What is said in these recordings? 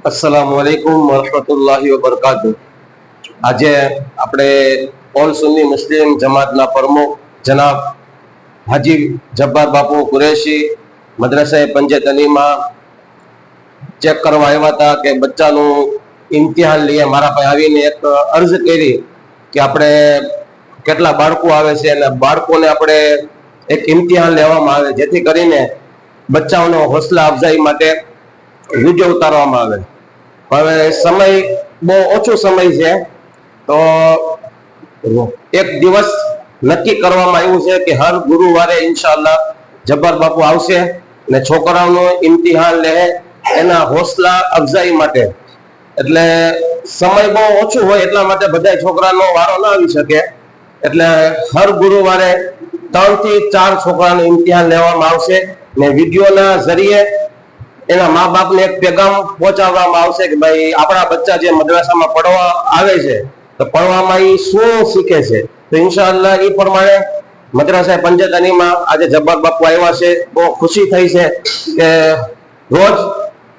अस्सलामुअलैकुम वरहमतुल्लाहि वबरकातुह। આજે આપણે ઓલ સુન્ની મુસ્લિમ જમાતના પ્રમુખ જનાબ હાજી જબ્બાર બાપુ કુરેશી મદ્રસા પંજે તલીમા ચેક કરવા આવ્યા હતા કે બચ્ચાનું ઇમ્તિહાન લઈએ મારા પાસે આવીને એક અરજ કરી કે આપણે કેટલા બાળકો આવે છે અને બાળકોને આપણે એક ઇમ્તિહાન લેવામાં આવે જેથી કરીને બચ્ચાઓનો હોસલા અફઝાઈ માટે વિડીયો ઉતારવામાં આવે। હવે સમય બહુ ઓછો સમય છે તો એક દિવસ નક્કી કરવામાં આવ્યું છે કે હર ગુરુવારે ઇન્શાઅલ્લાહ જબ્બાર બાપુ આવશે ને છોકરાઓનું ઇમ્તિહાન લે એના હોસલા અફઝાઈ માટે। એટલે સમય બહુ ઓછો હોય એટલા માટે બધા છોકરાનો વારો ન આવી શકે એટલે હર ગુરુવારે 3 થી 4 છોકરાનું ઇમ્તિહાન લેવામાં આવશે ને વિડીયોના જરીએ એના મા બાપને એક પેગામ પહોંચાડવામાં આવશે કે ભાઈ આપણા બચ્ચા જે મદ્રસામાં પડવા આવે છે તો પડવામાં એ શું શીખે છે। તો ઇન્શાઅલ્લાહ એ પ્રમાણે મદ્રસા પંજતનીમાં આજે જબ્બાર બાપુ આવ્યા છે। બહુ ખુશી થઈ છે કે રોજ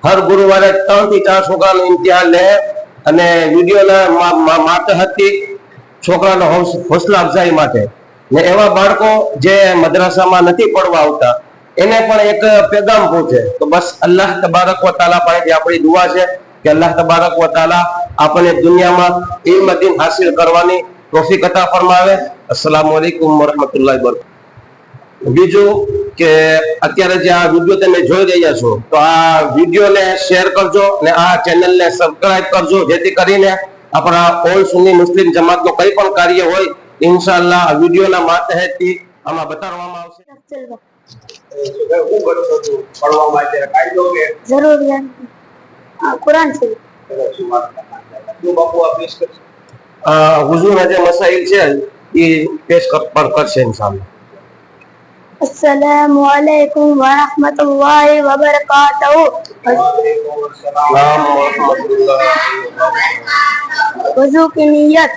હર ગુરુવારે 3 થી 4 છોકરાનું ઇમ્તિહાન લે અને વિડીયોના માતહતથી છોકરાનો હોસલા અફઝાઈ માટે ને એવા બાળકો જે મદ્રસામાં નથી પડવા આવતા એને પણ એક પેગામ પહોંચે। તો બસ અલ્લાહ તબારક વ તાલા પાસેથી આપણી દુઆ છે કે અલ્લાહ તબારક વ તાલા આપણને દુનિયામાં ઇલ્મ દીન હાસિલ કરવાની તૌફીક અતા ફરમાવે। અસ્સલામુ અલૈકુમ વરહમતુલ્લાહિ વબરકાતુહુ। બીજું કે અત્યારે જે આ વિડીયો તમે જોઈ રહ્યા છો તો આ વિડીયોને શેર કરજો અને આ ચેનલને સબસ્ક્રાઇબ કરજો જેથી કરીને આપણા ઓલ સુન્ની મુસ્લિમ જમાતનું કંઈ પણ કાર્ય હોય ઇન્શાઅલ્લાહ આ વિડીયોના માતહતથી આમાં બતાવવામાં આવશે। हुजूर जे मसाइल છે એ પેશ કરશે ઇન્શાઅલ્લાહ। अस्सलामु अलैकुम व रहमतुल्लाहि व बरकातहू। वालेकुम अस्सलाम व रहमतुल्लाहि व बरकातहू। वज़ू की नियत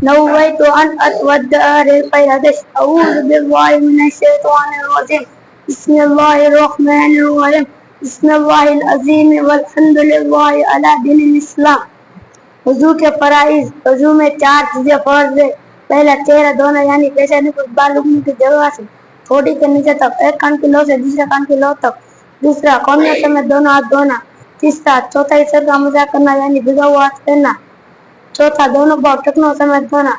नवैतु अन अतवद्दा रिल हदस अऊज़ु बिल्लाहि मिनश शैतानिर रजीम बिस्मिल्लाहिर रहमानिर रहीम बिस्मिल्लाहिल अज़ीम वल्हम्दुलिल्लाहि अला दीनिल इस्लाम। वज़ू के फराइज वज़ू में 4 चीजें फर्ज है। पहला चेहरा धोना यानी पेशानी कुछ बाल उगने की जगह से थोड़ी के नीचे तक, एक कान की लो से दूसरे कान की लो तक। दूसरा कोने समेत दोनों हाथ धोना। तीसरा चौथा हिस्से का मजा करना यानी भिगा हुआ हाथ पहनना। चौथा दोनों पाँव टखनों समेत धोना।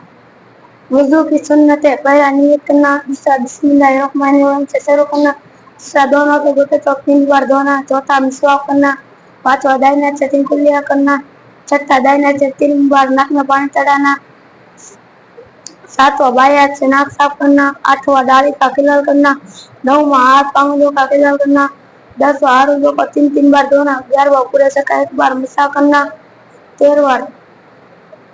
वज़ू की सुन्नतें पहला नियत करना, दूसरा बिस्मिल्लाहिर्रहमानिर्रहीम से शुरू करना, तीसरा दोनों के घुटने तक 3 बार धोना, चौथा मिसवाक करना, पांचवा दाहिने हाथ से 3 कुल्लियां करना, छठा दाहिने हाथ से 3 बार नाक में पानी चढ़ाना, सातवां बाएं हाथ से नाक साफ करना, आठवां दाढ़ी का खिलाल करना, नौवां हाथ पांगुलों का खिलाल करना, 10वां हाथ को 3-3 बार धोना, 11वां पूरे सर का 1 बार मसा करना, 13वां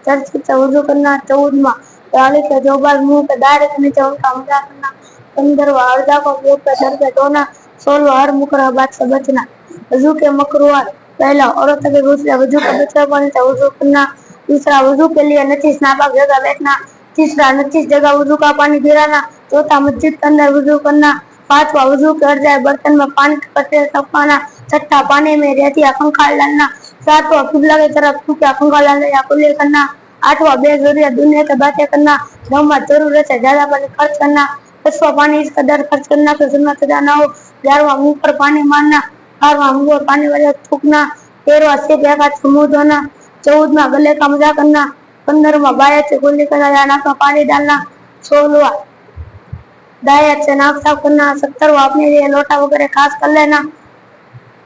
चर्च से वज़ू करना, 14वां गाली के जो बाल मुंह पे दाढ़ी के नीचे उनका मसा करना, 15वां हरदा को मुंह पे सर पे धोना, 16वां हर मुकर्रबात से बचना। वज़ू के मकरूहात पहला औरत के दूसरे वज़ू का दूसरा पानी से वज़ू करना, दूसरा वज़ू के लिए नचिस नापाक जगह बैठना, तीसरा नचिस जगह वज़ू का पानी गिराना, चौथा मस्जिद के अंदर वज़ू करना, पांचवा वज़ू कर जाए बर्तन में पानी कटे टपकाना, छठा पानी में रेतिया कंकाल डालना, सातवां किबला की तरफ सूखा कंकाल डालना या कुल्ली करना, आठवां बेजरूरी दुनिया की बातें करना, नौवां जरूरत से ज्यादा पानी खर्च करना, 10वां पानी इस कदर खर्च करना कि सुन्नत अदा ना हो, 11वां मुंह पर पानी मारना, 12वां मुंह पर पानी वाले थूकना, 13वां सिर्फ एक हाथ से मुंह धोना, 14वां गले का मजा करना, 15वां बाएं से कुल्ली करना या नाक में पानी डालना, 16वां दाएं हाथ से नाक साफ करना, 17वां अपने लिए लोटा वगैरह खास कर लेना,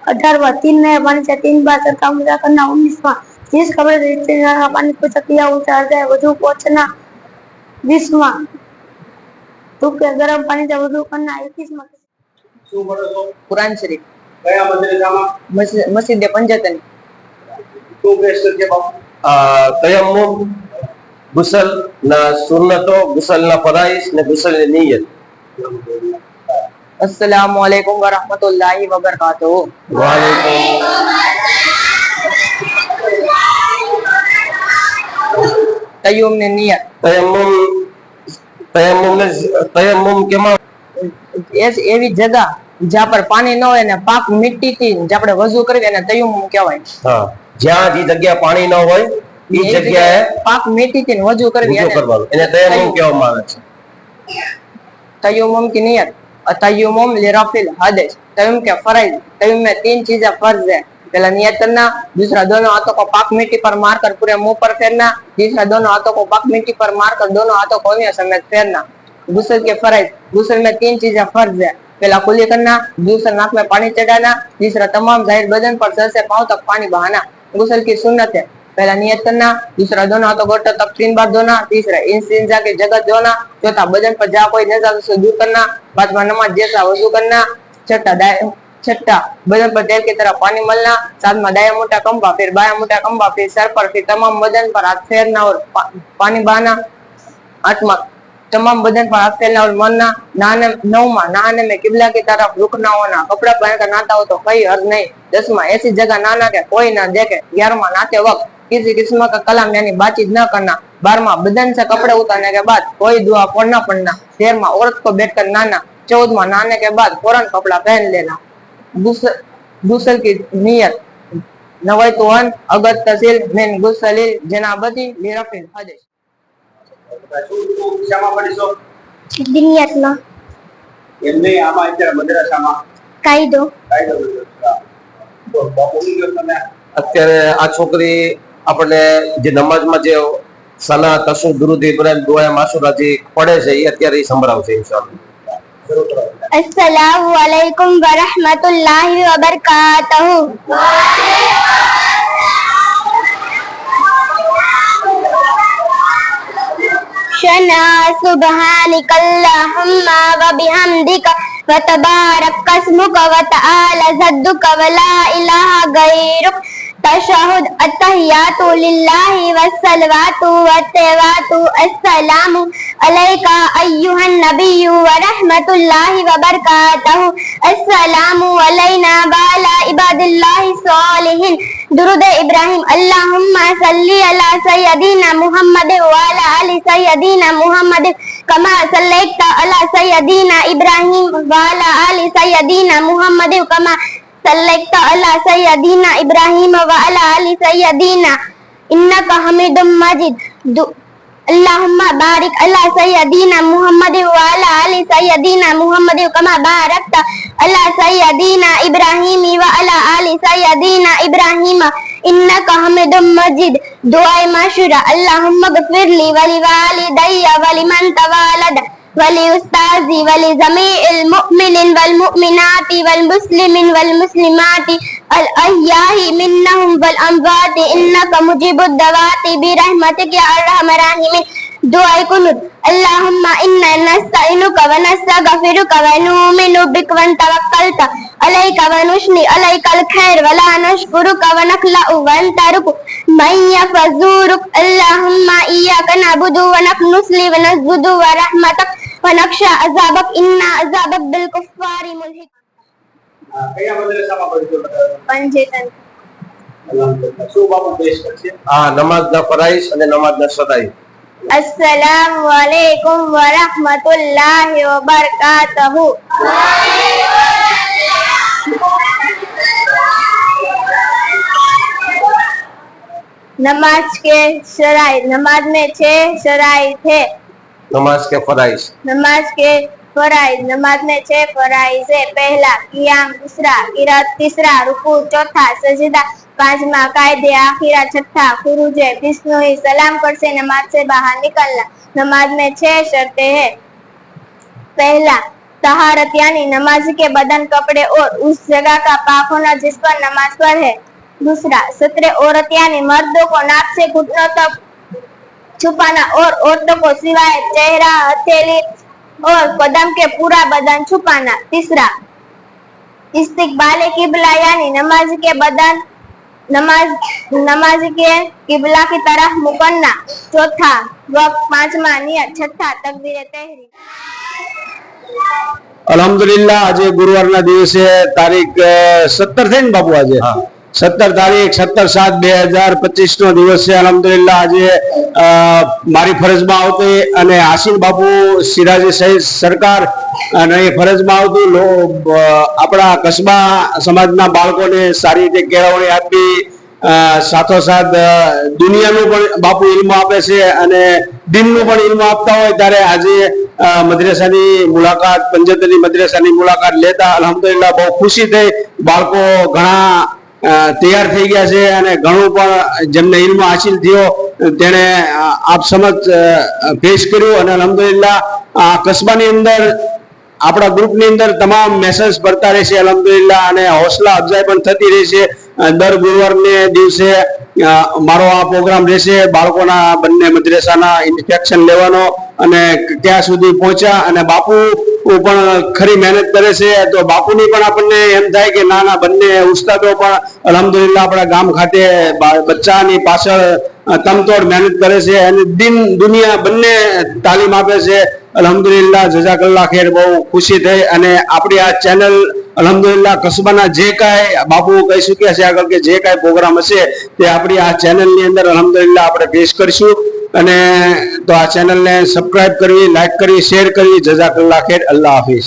18वां 3 नए पानी से 3 बार सर का मजा करना, 19वां जिस कपड़े से इस्तेमाल पानी को किया उतार जाए वज़ू पोंछना, 20वां सूखे गर्म पानी से वज़ू करना, 21वां कुरान शरीफ કયા મદ્રસામાં मस्जिद पंजतनी શું પેશ કરજે બાપુ તયમ્મુમ ગુસલ ના સુન્નતો ગુસલ ના ફરાઈઝ ને ગુસલ ની નિયત। अस्सलामु अलैकुम व रहमतुल्लाहि व बरकातहू। वालेकुम तयम्मुम ने नियत તયમ્મુમ તયમ્મુમ કેમાં એવી જગહ જ્યાં પર પાણી ન હોય ને પાક મિટ્ટીથી જે આપણે વજુ કરવી એને તયમ્મુમ કહેવાય. હા, જ્યાં જે જગ્યા પાણી ન હોય એ જગ્યાએ પાક મિટ્ટીથી વજુ કરવી વજૂ કરવાનું એને તયમ્મુમ કહેવામાં આવે છે. तयम्मुम की नियत तयम्मुम लिरफिल हदस तयम्मुम के फर्ज तयम्मुम में 3 चीजें फर्ज है. पहला नियत करना, दूसरा दोनों हाथों को पाक मिट्टी पर मारकर पूरे मुंह पर फेरना, तीसरा दोनों हाथों को पाक मिट्टी पर मारकर दोनों हाथों को उंगलियों समेत फेरना. गुस्ल के फर्ज, गुस्ल में 3 चीजें फर्ज है. पहला कुली करना, दूसरा नाक में पानी चढ़ाना, तीसरा तमाम जाहिर बदन पर सर से पांव तक पानी बहाना. गुस्ल की सुन्नत है. पहला नियत करना, दूसरा दोनों हाथों घुटनों तक 3 बार धोना, तीसरा इंजा की जगह धोना, चौथा बदन पर जहाँ कोई नजारा से दूर करना, पांचवा नमाज जैसा वजू करना, छठा बदन पर तेल की तरह पानी मलना, सातवां दाया मोटा कंबा, फिर बाया मोटा कंबा, फिर सर पर, फिर तमाम बदन पर हाथ फेरना और पानी बहाना. आठवां तमाम बदन पर हाथ फेरना और मरना. नौवां नहाने में किबला की तरफ रुख ना होना, कपड़ा पहनकर नहाता हो तो कोई हर्ज नहीं. 10वां ऐसी जगह नहाना के कोई ना देखे. 11वां नहाते वक्त किसी किस्म का कलाम यानी बातचीत न करना. 12वां बदन से कपड़े उतारने के बाद कोई दुआ पढ़ना पड़ना. 13वां औरत को बैठकर नहाना. 14वां नहाने के बाद फौरन कपड़ा पहन लेना. गुस्ल की नियत नवैतु अन अगतसिल मिन गुस्लिल जनाबती लिरफिल हदस. દિનિયતમાં એમને આમાં અત્યારે મદ્રાસામાં કાયદો કાયદો તો બાપુની જો તમે અત્યારે આ છોકરી આપણે જે નમાઝમાં જે સલા તસુ દુરૂદ ઇબ્રાહિમ દુઆ માસુરા જે પડે છે એ અત્યારે સંભળાવશે ઇન્શાઅલ્લાહ. अस्सलामु अलैकुम व रहमतुल्लाहि व बरकातहू. शना सुब्हानिकल्लाहुम्मा व बिहम्दिका व तबारक अस्मुका व तआला जद्दुका व ला इलाहा गैरुक. तशहुद अत्तहियातु लिल्लाहि वस्सलवातु वत्तवातु अस्सलामु अलैका अय्युहन नबिय्यु व रहमतुल्लाहि व बरकातहू. अस्सलामु अलैना व अला इबादिल्लाहि सालिहीन. दुरूद इब्राहिम अल्लाहुम्मा सल्ली अला सय्यदिना मुहम्मद व अला आलि सय्यदिना मुहम्मद कमा सल्लैता अला सय्यदिना इब्राहिम व अला आलि सय्यदिना मुहम्मद कमा सल्लैता अला सय्यदिना इब्राहिम व अला आलि सय्यदिना इन्नका हमीदुम मजीद. अल्लाहुम्मा बारिक अला सय्यदिना मुहम्मद व अला आलि सय्यदिना मुहम्मद कमा बारकता अला सय्यदिना इब्राहिम व अला आलि सय्यदिना इब्राहिम इन्नका हमीदुम मजीद. दुआए माशूरा अल्लाहुम्मा गफिरली वली वालिदैया वलिमन तवलद वली उस्ताजी वली जमीइल मुमिनिन वल मुमिनाति वल मुस्लिमीन वल मुस्लिमाति अल अहयाही मिन्नहुम वल अमवाति इन्नका मुजीबुद दवाति बिरहमतिका या अर्हमर राहिमीन. दुआए कुनूत अल्लाहुम्मा इन्ना नस्तईनुका व नस्तगफिरुका व नुमिनु बिक व तवक्कलता अलैका व नुस्नी अलैकल खैर व ला नशकुरुका व नखलउ व अंतरुक मन यफजुरुक. अल्लाहुम्मा इय्याका नअबुदु व नस्ली व नस्जुदु व रहमतक व नख्शा अज़ाबक इन्ना अज़ाबक बिल कुफ्फारी मुल्हिक. કયા મદ્રાસામાં ભણ્યો હતા? पंजेतन. અલ્હમ્દુલિલ્લાહ. શું બાપુ પેશ કરશે? આ નમાઝના ફરાઈઝ અને નમાઝના સદાઈ. अस्सलामु अलैकुम व रहमतुल्लाहि व बरकातहू. नमाज के शराइ. नमाज में 6 शराइ थे. नमाज के फराइज. नमाज के फराइज. नमाज में 6 फराइज है. पहला कियाम, दूसरा किरात, तीसरा रुकू, चौथा सजदा, पांचवा कायदे, आखिरा छठा खुरूजे. बिस्मिल्लाह सलाम कर से नमाज से बाहर निकलना. नमाज में 6 शर्तें हैं. पहला तहारत यानी नमाज के बदन, कपड़े और उस जगह का पाक होना जिस पर नमाज पर है. दूसरा सत्र औरत यानी मर्दों को नाक से घुटनों तक छुपाना और औरतों को सिवाय चेहरा, हथेली और कदम के पूरा बदन छुपाना. तीसरा इस्तिकबाल किबला यानी नमाज के बदन नमाज के किबला की तरफ मुंह करना. चौथा वक्त, पांचवा नियत, छठा तकबीर तहरीम. અલ્હમ્દુલિલ્લાહ આજે ગુરુવારના દિવસે તારીખ 17 થઈ ને બાપુ આજે હા. તારીખ 17/7/2025 નો દિવસ છે. અલહમદુલિલ્લાહ આજે મારી ફરજમાં આવતી અને આસિફ બાપુ સિરાજી સહિત સરકાર અને એ ફરજમાં આવતું આપણા કસ્બા સમાજના બાળકોને સારી રીતે કેળવણી આપી, સાથોસાથ દુનિયાનું પણ બાપુ ઇલ્મ આપે છે અને દિનનું પણ ઇલ્મ આપતા હોય. ત્યારે આજે મદ્રેસાની મુલાકાત, પંજતરી મદ્રેસાની મુલાકાત લેતા અલહમદુલિલ્લાહ બહુ ખુશી થઈ. બાળકો ઘણા તૈયાર થઈ ગયા છે અને ઘણું પણ જેમને ઇલ્મ હાસિલ થયો તેને આપ સમક્ષ પેશ કર્યું. અને અલહમદુલિલ્લાહ આ કસ્બાની અંદર આપણા ગ્રુપની અંદર તમામ મેસેજ પડતા રહેશે અલહમદુલિલ્લાહ, અને હોસલા અફજાઈ પણ થતી રહેશે. દર ગુરુવારને દિવસે મારો આ પ્રોગ્રામ રહેશે, બાળકોના બંને મદ્રેસાના ઇન્સ્પેક્શન લેવાનો અને ક્યાં સુધી પહોંચ્યા. અને બાપુ પણ ખરી મહેનત કરે છે, તો બાપુની પણ આપણને એમ થાય કે ના બંને ઉસ્તાદો પણ અલહમદુલિલ્લાહ આપણા ગામ ખાતે બચ્ચાની પાછળ તમતોડ મહેનત કરે છે અને દિન દુનિયા બંને તાલીમ આપે છે. અલહમદુલિલ્લાહ, જઝાકલ્લાહ ખેર. બહુ ખુશી થઈ. અને આપણી આ ચેનલ અલહમદુલિલ્લાહ કસ્બાના જે કાંઈ બાપુ કહી ચૂક્યા છે આગળ કે જે કાંઈ પ્રોગ્રામ હશે તે આપણી આ ચેનલની અંદર અલહમદુલિલ્લાહ આપણે પેશ કરીશું. અને તો આ ચેનલને સબસ્ક્રાઇબ કરવી, લાઈક કરવી, શેર કરવી. જઝાકલ્લાહ ખેર. અલ્લાહ હાફિઝ.